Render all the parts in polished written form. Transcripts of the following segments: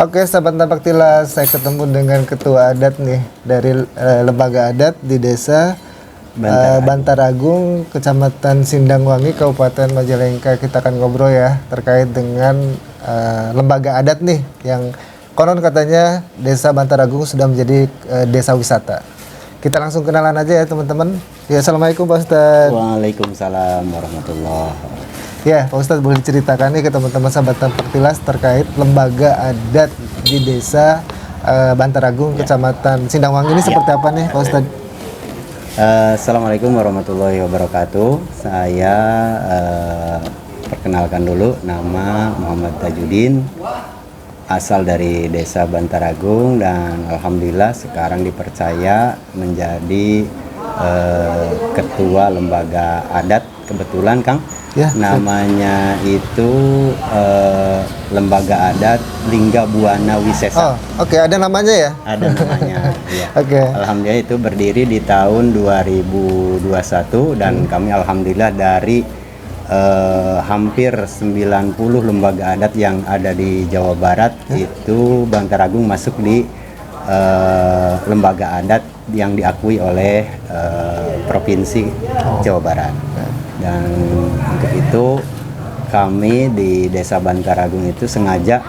Oke, sahabat Tapak Tilas, saya ketemu dengan ketua adat nih dari lembaga adat di desa Bantaragung, Kecamatan Sindangwangi, Kabupaten Majalengka. Kita akan ngobrol ya terkait dengan lembaga adat nih yang konon katanya desa Bantaragung sudah menjadi desa wisata. Kita langsung kenalan aja ya teman-teman. Ya, assalamualaikum Pak Ustadz. Waalaikumsalam warahmatullahi wabarakatuh. Ya, Pak Ustadz boleh ceritakan nih ke teman-teman sahabat Tapak Tilas terkait lembaga adat di desa Bantaragung, Kecamatan Sindangwangi ini seperti apa nih Pak Ustadz? Assalamualaikum warahmatullahi wabarakatuh. Saya perkenalkan dulu, nama Muhammad Tajudin, asal dari desa Bantaragung, dan alhamdulillah sekarang dipercaya menjadi ketua lembaga adat. Kebetulan Kang, ya, namanya itu lembaga adat Lingga Buana Wisesa. Oke, ada namanya ya? Ada namanya. Ya. Oke. Alhamdulillah itu berdiri di tahun 2021 dan kami alhamdulillah dari hampir 90 lembaga adat yang ada di Jawa Barat, itu Bantaragung masuk di lembaga adat yang diakui oleh Provinsi Jawa Barat. Dan untuk itu kami di desa Bantaragung itu sengaja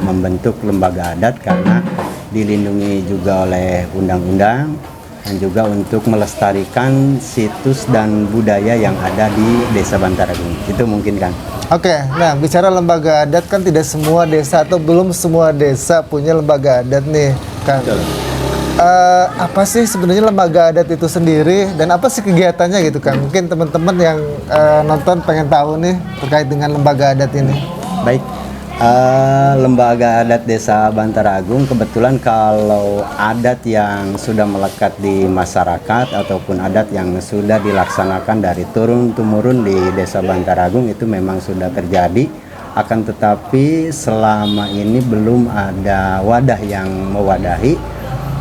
membentuk lembaga adat karena dilindungi juga oleh undang-undang, dan juga untuk melestarikan situs dan budaya yang ada di desa Bantaragung. Itu mungkin kan. Oke, nah bicara lembaga adat kan tidak semua desa atau belum semua desa punya lembaga adat nih kan. Betul. Apa sih sebenarnya lembaga adat itu sendiri dan apa sih kegiatannya gitu kan? Mungkin teman-teman yang nonton pengen tahu nih terkait dengan lembaga adat ini. Baik, lembaga adat desa Bantaragung kebetulan kalau adat yang sudah melekat di masyarakat ataupun adat yang sudah dilaksanakan dari turun-temurun di desa Bantaragung itu memang sudah terjadi. Akan tetapi selama ini belum ada wadah yang mewadahi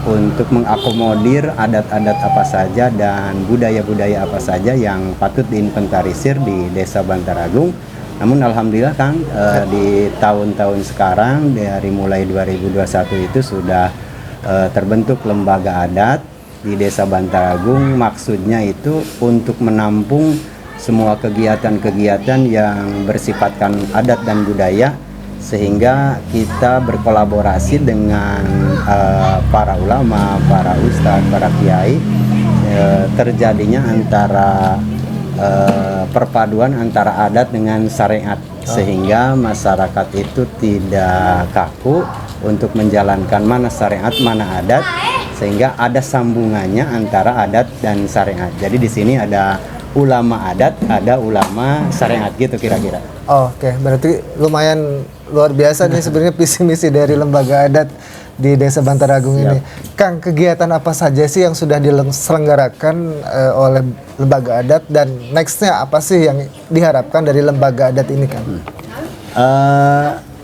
untuk mengakomodir adat-adat apa saja dan budaya-budaya apa saja yang patut diinventarisir di desa Bantaragung. Namun alhamdulillah Kang, di tahun-tahun sekarang dari mulai 2021 itu sudah terbentuk lembaga adat di desa Bantaragung. Maksudnya itu untuk menampung semua kegiatan-kegiatan yang bersifatkan adat dan budaya, sehingga kita berkolaborasi dengan para ulama, para ustadz, para kiai, terjadinya antara perpaduan antara adat dengan syariat, sehingga masyarakat itu tidak kaku untuk menjalankan mana syariat mana adat, sehingga ada sambungannya antara adat dan syariat. Jadi di sini ada ulama adat, ada ulama syariat gitu kira-kira. Oke, berarti lumayan luar biasa nih sebenarnya visi misi dari lembaga adat di desa Bantaragung ini. Kang, kegiatan apa saja sih yang sudah diselenggarakan oleh lembaga adat dan nextnya apa sih yang diharapkan dari lembaga adat ini, Kang?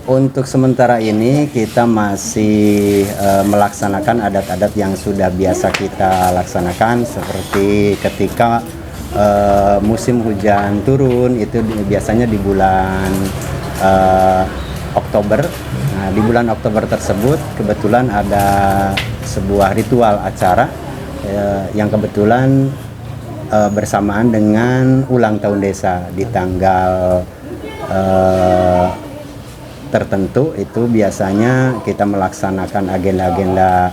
Untuk sementara ini kita masih melaksanakan adat-adat yang sudah biasa kita laksanakan, seperti ketika musim hujan turun itu biasanya di bulan Oktober. Nah, di bulan Oktober tersebut kebetulan ada sebuah ritual acara yang kebetulan bersamaan dengan ulang tahun desa di tanggal tertentu. Itu biasanya kita melaksanakan agenda-agenda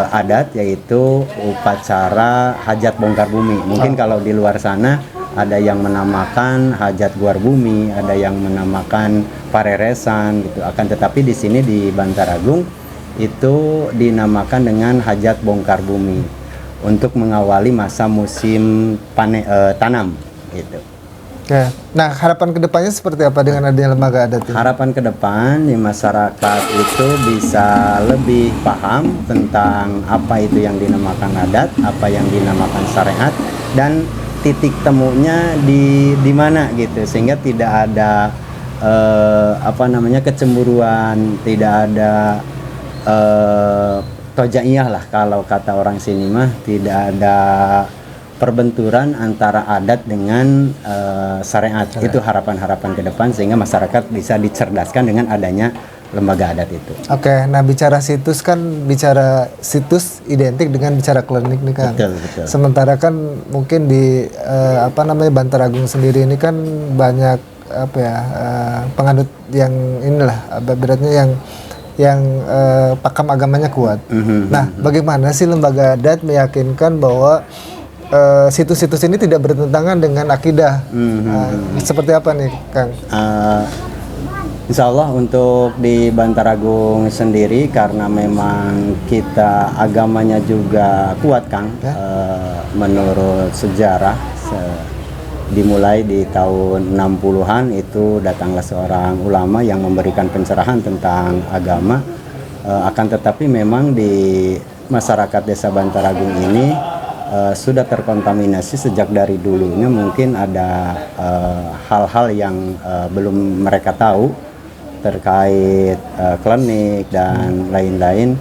adat, yaitu upacara hajat bongkar bumi. Mungkin kalau di luar sana ada yang menamakan hajat guar bumi, ada yang menamakan pareresan gitu. Akan tetapi di sini di Bantaragung itu dinamakan dengan hajat bongkar bumi untuk mengawali masa musim tanam gitu. Ya. Nah, harapan kedepannya seperti apa dengan adanya lembaga adat ini? Harapan ke depan di masyarakat itu bisa lebih paham tentang apa itu yang dinamakan adat, apa yang dinamakan syariat, dan titik temunya di mana gitu, sehingga tidak ada kecemburuan, tidak ada tojaiyah lah kalau kata orang sini mah, tidak ada perbenturan antara adat dengan syariat. Itu harapan-harapan ke depan sehingga masyarakat bisa dicerdaskan dengan adanya lembaga adat itu. Oke, nah bicara situs kan bicara situs identik dengan bicara klinik nih Kang. Betul. Sementara kan mungkin di Bantar Agung sendiri ini kan banyak penganut yang inilah beratnya yang pakam agamanya kuat. Nah, bagaimana sih lembaga adat meyakinkan bahwa situs-situs ini tidak bertentangan dengan akidah? Seperti apa nih, Kang? Insya Allah untuk di Bantar Agung sendiri karena memang kita agamanya juga kuat, Kang. Menurut sejarah dimulai di tahun 60-an itu datanglah seorang ulama yang memberikan pencerahan tentang agama. Akan tetapi memang di masyarakat Desa Bantar Agung ini sudah terkontaminasi sejak dari dulunya. Mungkin ada hal-hal yang belum mereka tahu terkait klinik dan lain-lain.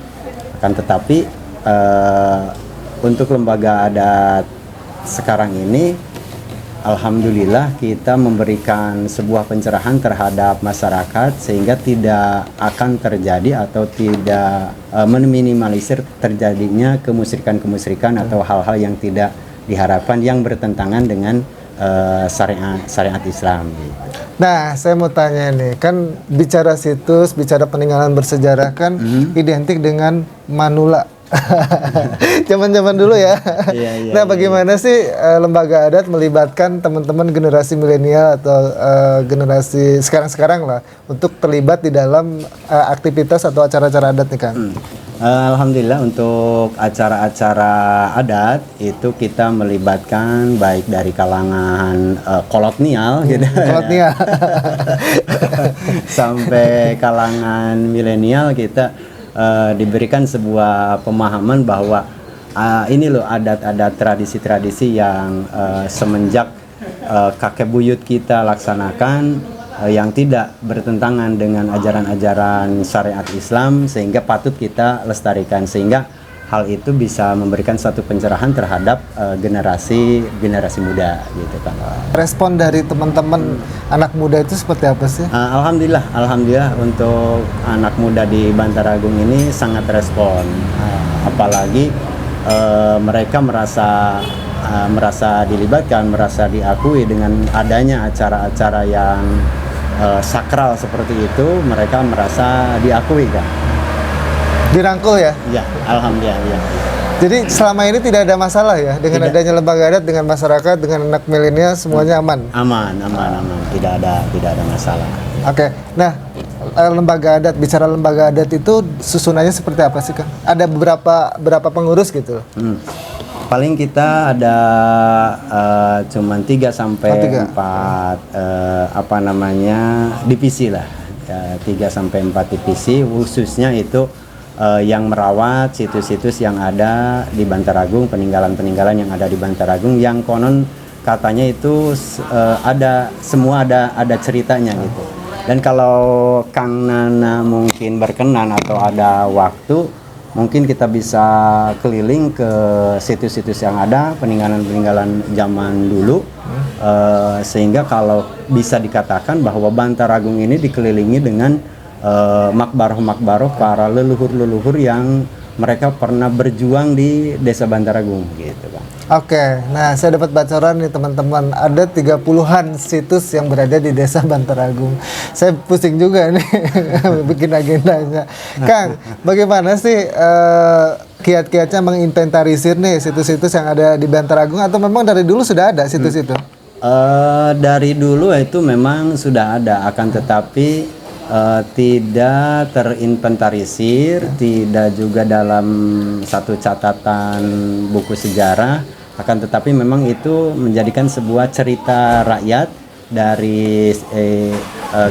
Akan tetapi untuk lembaga adat sekarang ini alhamdulillah kita memberikan sebuah pencerahan terhadap masyarakat sehingga tidak akan terjadi atau tidak meminimalisir terjadinya kemusyrikan atau hal-hal yang tidak diharapkan yang bertentangan dengan syariat Islam gitu. Nah, saya mau tanya nih, kan bicara situs, bicara peninggalan bersejarah kan identik dengan manula. Zaman-zaman dulu ya. Nah, bagaimana sih lembaga adat melibatkan teman-teman generasi milenial atau generasi sekarang-sekarang lah untuk terlibat di dalam aktivitas atau acara-acara adat nih, Kang? Alhamdulillah untuk acara-acara adat itu kita melibatkan baik dari kalangan kolonial gitu kolonial sampai kalangan milenial. Kita diberikan sebuah pemahaman bahwa ini loh adat-adat tradisi-tradisi yang semenjak kakek buyut kita laksanakan yang tidak bertentangan dengan ajaran-ajaran syariat Islam sehingga patut kita lestarikan, sehingga hal itu bisa memberikan satu pencerahan terhadap generasi muda gitu kan. Respon dari teman-teman anak muda itu seperti apa sih? Alhamdulillah untuk anak muda di Bantar Agung ini sangat respon, apalagi mereka merasa dilibatkan, merasa diakui dengan adanya acara-acara yang sakral seperti itu. Mereka merasa diakui, kan? Dirangkul ya? Ya, alhamdulillah ya. Jadi selama ini tidak ada masalah ya dengan adanya lembaga adat, dengan masyarakat, dengan anak milenial semuanya aman. Aman. Tidak ada masalah. Oke. Nah, bicara lembaga adat itu susunannya seperti apa sih, Kang? Ada berapa pengurus gitu? Paling kita ada cuman 3 sampai 4 divisi lah. 3 sampai 4 divisi, khususnya itu yang merawat situs-situs yang ada di Bantar Agung, peninggalan-peninggalan yang ada di Bantar Agung yang konon katanya itu ada ceritanya gitu. Dan kalau Kang Nana mungkin berkenan atau ada waktu, mungkin kita bisa keliling ke situs-situs yang ada, peninggalan-peninggalan zaman dulu, sehingga kalau bisa dikatakan bahwa Bantar Agung ini dikelilingi dengan makbaroh-makbaroh para leluhur-leluhur yang mereka pernah berjuang di Desa Bantar Agung gitu, Bang. Oke, nah saya dapat bocoran nih teman-teman, ada 30-an situs yang berada di Desa Bantar Agung. Saya pusing juga nih bikin agendanya. Kang, bagaimana sih kiat-kiatnya menginventarisir nih situs-situs yang ada di Bantar Agung, atau memang dari dulu sudah ada situs itu? Dari dulu itu memang sudah ada, akan tetapi tidak terinventarisir, tidak juga dalam satu catatan buku sejarah, akan tetapi memang itu menjadikan sebuah cerita rakyat dari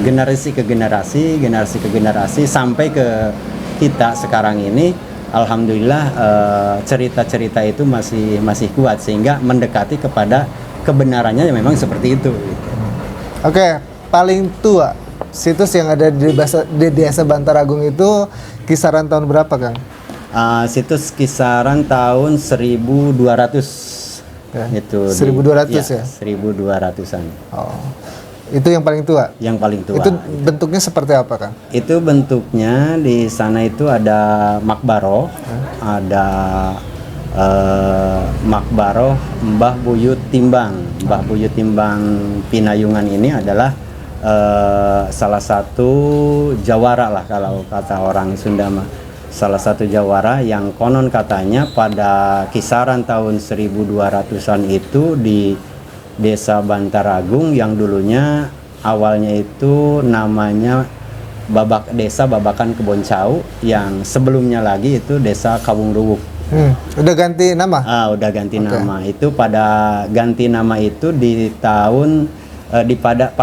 generasi ke generasi sampai ke kita sekarang ini. Alhamdulillah cerita-cerita itu masih kuat sehingga mendekati kepada kebenarannya yang memang seperti itu. Oke, paling tua situs yang ada di Desa Bantar Agung itu kisaran tahun berapa, Kang? Situs kisaran tahun 1200 Ya. Itu 1200 ya? 1200-an. Oh. Itu yang paling tua? Yang paling tua. Itu bentuknya seperti apa, Kang? Itu bentuknya di sana itu ada makbaroh, ada makbaroh Mbah Buyut Timbang. Mbah Buyut Timbang Pinayungan ini adalah salah satu jawara lah kalau kata orang Sunda mah. Salah satu jawara yang konon katanya pada kisaran tahun 1200-an itu di Desa Bantaragung yang dulunya awalnya itu namanya Desa Babakan Kebon Cau, yang sebelumnya lagi itu Desa Kawung Ruwuk. Udah ganti nama? Udah ganti nama. Itu pada ganti nama itu di tahun pada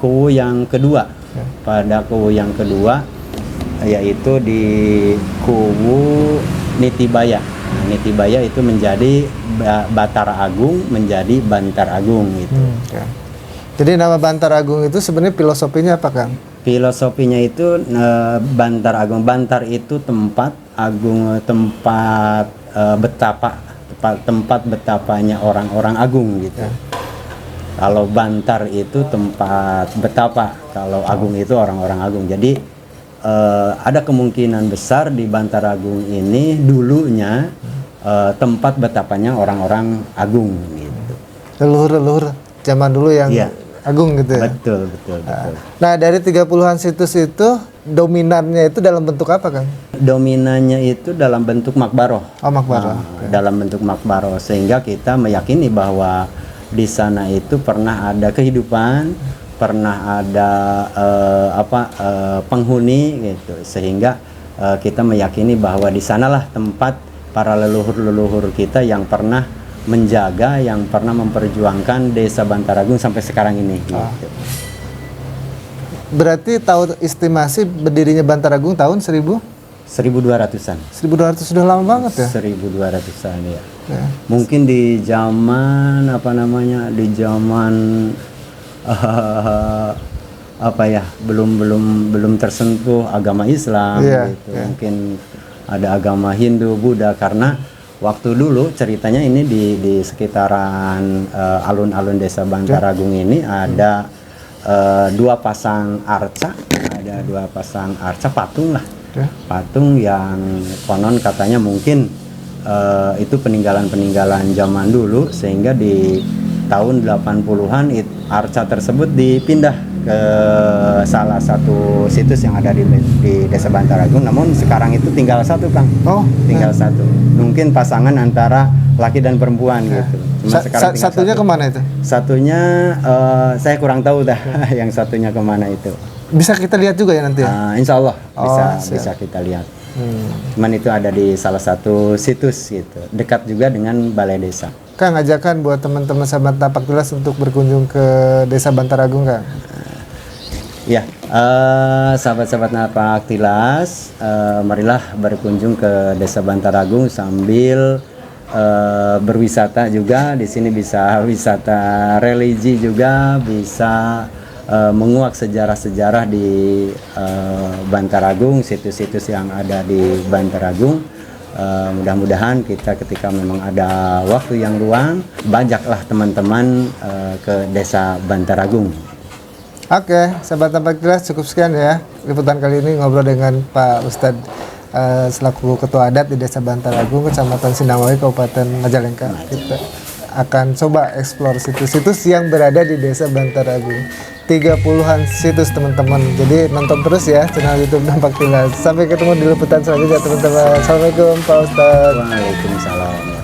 kuwu yang kedua. Pada kuwu yang kedua yaitu di kuwu Nitibaya. Nitibaya itu menjadi Batara Agung, menjadi Bantar Agung gitu. Jadi nama Bantar Agung itu sebenarnya filosofinya apa, Kang? Filosofinya itu Bantar Agung. Bantar itu tempat, agung tempat tempat betapanya orang-orang agung gitu. Kalau Bantar itu tempat betapa, kalau agung itu orang-orang agung. Jadi ada kemungkinan besar di Bantar Agung ini dulunya tempat betapanya orang-orang agung gitu. Leluhur zaman dulu yang agung gitu ya? Betul. Nah, dari 30-an situs itu dominannya itu dalam bentuk apa, Kang? Dominannya itu dalam bentuk makbaroh. Oh, makbaroh. Dalam bentuk makbaroh, sehingga kita meyakini bahwa di sana itu pernah ada kehidupan, pernah ada penghuni gitu, sehingga kita meyakini bahwa di sanalah tempat para leluhur-leluhur kita yang pernah menjaga, yang pernah memperjuangkan Desa Bantaragung sampai sekarang ini. Gitu. Berarti tahun estimasi berdirinya Bantaragung tahun 1200-an. 1200 sudah lama banget ya? 1200-an ya. Mungkin di zaman di zaman belum tersentuh agama Islam gitu. Mungkin ada agama Hindu, Buddha, karena waktu dulu ceritanya ini di sekitaran alun-alun Desa Bantaragung ini ada dua pasang arca patung lah. Patung yang konon katanya mungkin itu peninggalan zaman dulu, sehingga di tahun 80-an arca tersebut dipindah ke salah satu situs yang ada di Desa Bantaragung. Namun sekarang itu tinggal satu, Kang. Tinggal satu. Mungkin pasangan antara laki dan perempuan gitu. Cuma sekarang satunya kemana itu? Satunya saya kurang tahu dah. Yang satunya kemana itu. Bisa kita lihat juga ya nanti ya? Insya Allah bisa kita lihat. Cuman itu ada di salah satu situs gitu, dekat juga dengan Balai Desa. Kang, ajakan buat teman-teman sahabat Napak Tilas untuk berkunjung ke Desa Bantaragung, Kang. Ya, sahabat-sahabat Napak Tilas, marilah berkunjung ke Desa Bantaragung sambil berwisata juga. Di sini bisa wisata religi juga, bisa menguak sejarah-sejarah di Bantaragung, situs-situs yang ada di Bantaragung. Mudah-mudahan kita ketika memang ada waktu yang luang, bajaklah teman-teman ke Desa Bantaragung. Oke, sahabat Napak Tilas, cukup sekian ya liputan kali ini ngobrol dengan Pak Ustadz selaku Ketua Adat di Desa Bantaragung, Kecamatan Sindangwawi, Kabupaten Majalengka. Kita akan coba eksplor situs-situs yang berada di Desa Bantaragung. 30-an situs, teman-teman. Jadi nonton terus ya channel YouTube Napak Tilas. Sampai ketemu di liputan selanjutnya, teman-teman. Assalamualaikum Pak Ustadz. Waalaikumsalam.